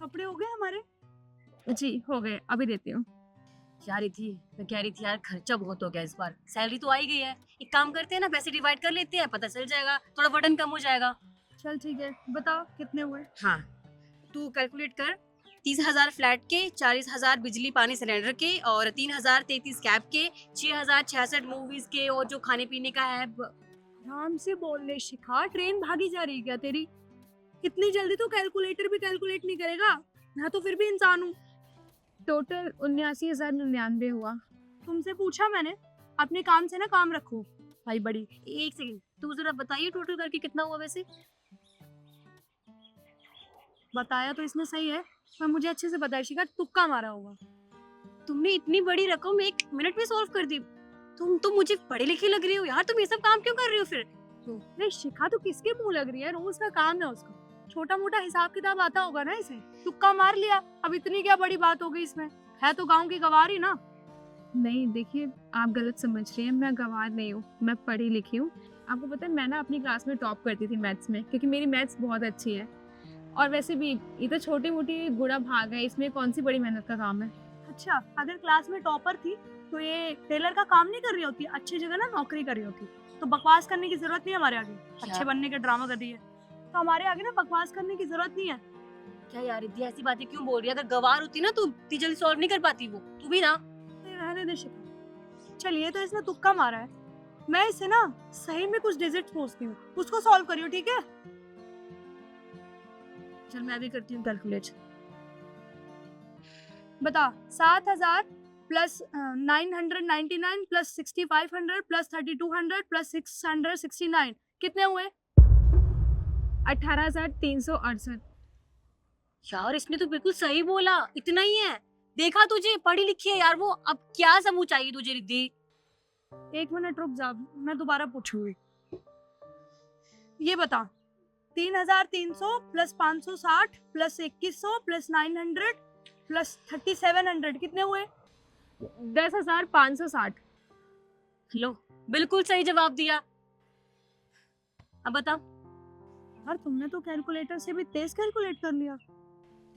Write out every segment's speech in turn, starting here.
कपड़े हो गए हमारे? जी हो गए, अभी देती हूँ। यार थी मैं कह रही थी यार, खर्चा बहुत हो गया इस बार। सैलरी तो आ ही गई है, एक काम करते हैं ना, पैसे डिवाइड कर लेते हैं, पता चल जाएगा, थोड़ा बर्डन कम हो जाएगा। चल ठीक है, बताओ कितने हुए? हाँ, तू कैलकुलेट कर। 30,000 फ्लैट के, 40,000 बिजली पानी सिलेंडर के, और 3,033 कैब के, 6,066 मूवीज के, और जो खाने पीने का है आराम से बोलने शिखा, ट्रेन भागी जा रही है क्या तेरी? इतनी जल्दी तो कैलकुलेटर भी कैलकुलेट नहीं करेगा। मैं तो फिर भी इंसान हूँ। टोटल 79,099 हुआ। तुमसे पूछा मैंने, अपने काम से ना काम रखो भाई बड़ी। एक सेकंड, तू जरा बताइए टोटल करके कितना हुआ वैसे? बताया तो इसने सही है, पर मुझे अच्छे से पता है शिखा, तुक्का मारा होगा। तुमने इतनी बड़ी रकम 1 मिनट में सॉल्व कर दी। तुम तो मुझे पढ़े लिखे लग रही हो यार, तुम ये सब काम क्यों कर रही हो फिर? नहीं शिखा, तो किसके मुंह लग रही है? रोज का काम है उसका, छोटा मोटा हिसाब किताब आता होगा ना इसे। तुक्का मार लिया, अब इतनी क्या बड़ी बात हो गई इसमें? है तो गांव की गवार ही ना। नहीं देखिए, आप गलत समझ रही हैं, मैं गंवार नहीं हूँ, मैं पढ़ी लिखी हूँ। आपको पता है मैं ना अपनी क्लास में टॉप करती थी मैथ्स में, क्योंकि मेरी मैथ्स बहुत अच्छी है। और वैसे भी ये तो छोटी मोटी गुड़ा भाग है, इसमें कौन सी बड़ी मेहनत का काम है। अच्छा, अगर क्लास में टॉपर थी तो ये टेलर का काम नहीं कर रही होती, अच्छी जगह ना नौकरी कर रही होती। तो बकवास करने की जरूरत नहीं है हमारे आगे। अच्छे बनने के ड्रामा कर रही है तो हमारे आगे ना बकवास करने की जरूरत नहीं है। क्या यार रिद्धि ऐसी बातें क्यों बोल रही है? अगर गवार होती ना तो इतनी जल्दी सॉल्व नहीं कर पाती वो। तू भी ना। रहने दे शिखा, चलिए तो इसने तुक्का मारा है, मैं इसे ना सही में कुछ डिजिट सोचती हूँ, उसको सॉल्व करियो ठीक है? चल मैं भी करती हूँ कैलकुलेट। बता, 7,000 प्लस 999 प्लस 6,500 प्लस 3,200 प्लस 669 कितने हुए? 18,368। यार इसने तो बिल्कुल सही बोला, इतना ही है। देखा तुझे, पढ़ी लिखी है यार वो। अब क्या समूह चाहिए तुझे रिद्धि? 1 मिनट रुक जा, मैं दोबारा पूछूंगी। ये बता, 3,300 प्लस 560 प्लस 2,100 प्लस 900 प्लस 3,700 कितने हुए? 10,560। लो, बिल्कुल सही जवाब दिया। अब बता। यार तुमने तो कैलकुलेटर से भी तेज कैलकुलेट कर लिया।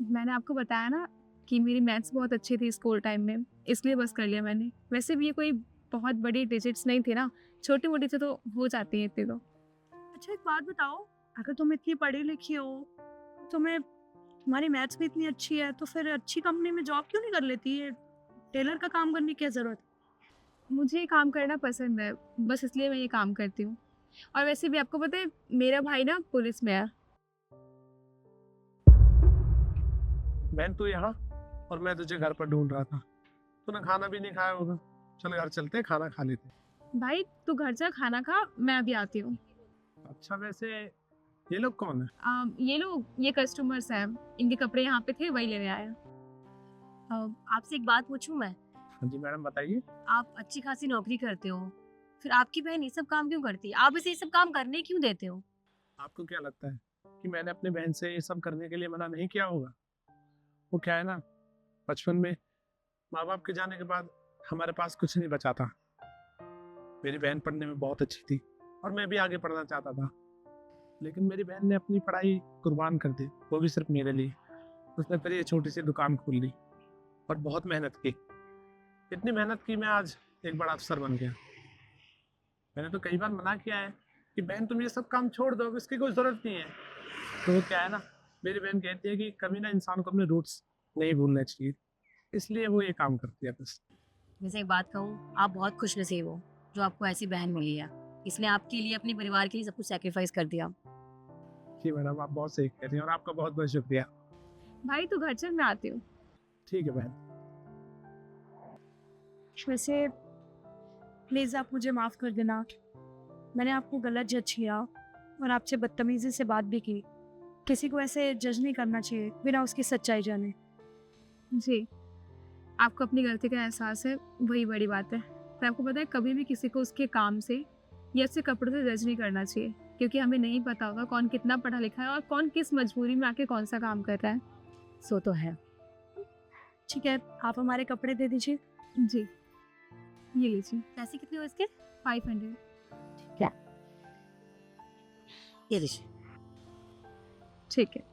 मैंने आपको बताया ना कि मेरी मैथ्स बहुत अच्छी थी स्कूल टाइम में, इसलिए बस कर लिया मैंने। वैसे भी ये कोई बहुत बड़ी डिजिट्स नहीं थी ना, छोटी मोटी से तो हो जाती है इतनी तो। अच्छा एक बात बताओ, अगर तुम इतनी पढ़ी लिखी हो, तुम्हारी मैथ्स भी इतनी अच्छी है, तो फिर अच्छी कंपनी में जॉब क्यों नहीं कर लेती है? टेलर का काम करने की क्या जरूरत? मुझे ये काम करना पसंद है, बस इसलिए मैं ये काम करती हूँ। और वैसे भी आपको पता है मेरा भाई ना पुलिस में है। बहन तू यहाँ, और मैं तुझे घर पर ढूंढ रहा था। तूने खाना भी नहीं खाया होगा। चल घर चलते हैं, खाना खा लेते हैं। भाई तू घर जा, खाना खा, मैं अभी आती हूँ। अच्छा वैसे ये लोग कौन है? ये लोग, ये कस्टमर्स हैं, इनके कपड़े यहाँ पे थे, वही लेने आया। आपसे एक बात पूछूं मैं? हाँ जी मैडम बताइए। आप अच्छी खासी नौकरी करते हो, फिर आपकी बहन ये सब काम क्यों करती है? आप इसे ये सब काम करने क्यों देते हो? आपको क्या लगता है कि मैंने अपने बहन से ये सब करने के लिए मना नहीं किया होगा? वो क्या है ना, बचपन में माँ बाप के जाने के बाद हमारे पास कुछ नहीं बचा था। मेरी बहन पढ़ने में बहुत अच्छी थी और मैं भी आगे पढ़ना चाहता था, लेकिन मेरी बहन ने अपनी पढ़ाई कुर्बान कर दी, वो भी सिर्फ मेरे लिए। उसने फिर ये छोटी सी दुकान खोल ली और बहुत मेहनत की। इतनी मेहनत की मैं आज एक बड़ा अफसर बन गया। मैंने तो कई बार मना किया है कि बहन तुम ये सब काम छोड़ दो, अब इसकी कोई ज़रूरत नहीं है। तो वो क्या है ना, मेरी बहन कहती है कि कभी ना इंसान को अपने रूट्स नहीं भूलना चाहिए, इसलिए वो ये काम करती है बस। वैसे एक बात कहूँ, आप बहुत खुश नसीब हो जो आपको ऐसी बहन मिली है। इसने आपके लिए, अपने परिवार के लिए सब कुछ सेक्रीफाइस कर दिया। जी मैडम, आप बहुत सही कह रही हैं और आपका बहुत बहुत शुक्रिया। भाई तू घर चल, मैं आती हूँ। ठीक है बहन। वैसे प्लीज़ आप मुझे माफ़ कर देना, मैंने आपको गलत जज किया और आपसे बदतमीज़ी से बात भी की। किसी को ऐसे जज नहीं करना चाहिए बिना उसकी सच्चाई जाने। जी, आपको अपनी गलती का एहसास है, वही बड़ी बात है। पर आपको पता है कभी भी किसी को उसके काम से या उसके कपड़ों से जज नहीं करना चाहिए, क्योंकि हमें नहीं पता होगा कौन कितना पढ़ा लिखा है और कौन किस मजबूरी में आके कौन सा काम कर रहा है। सो तो है। ठीक है, आप हमारे कपड़े दे दीजिए। जी, ये लीजिए। पैसे कितने हो इसके? 500। क्या? ये देखिए। ठीक है।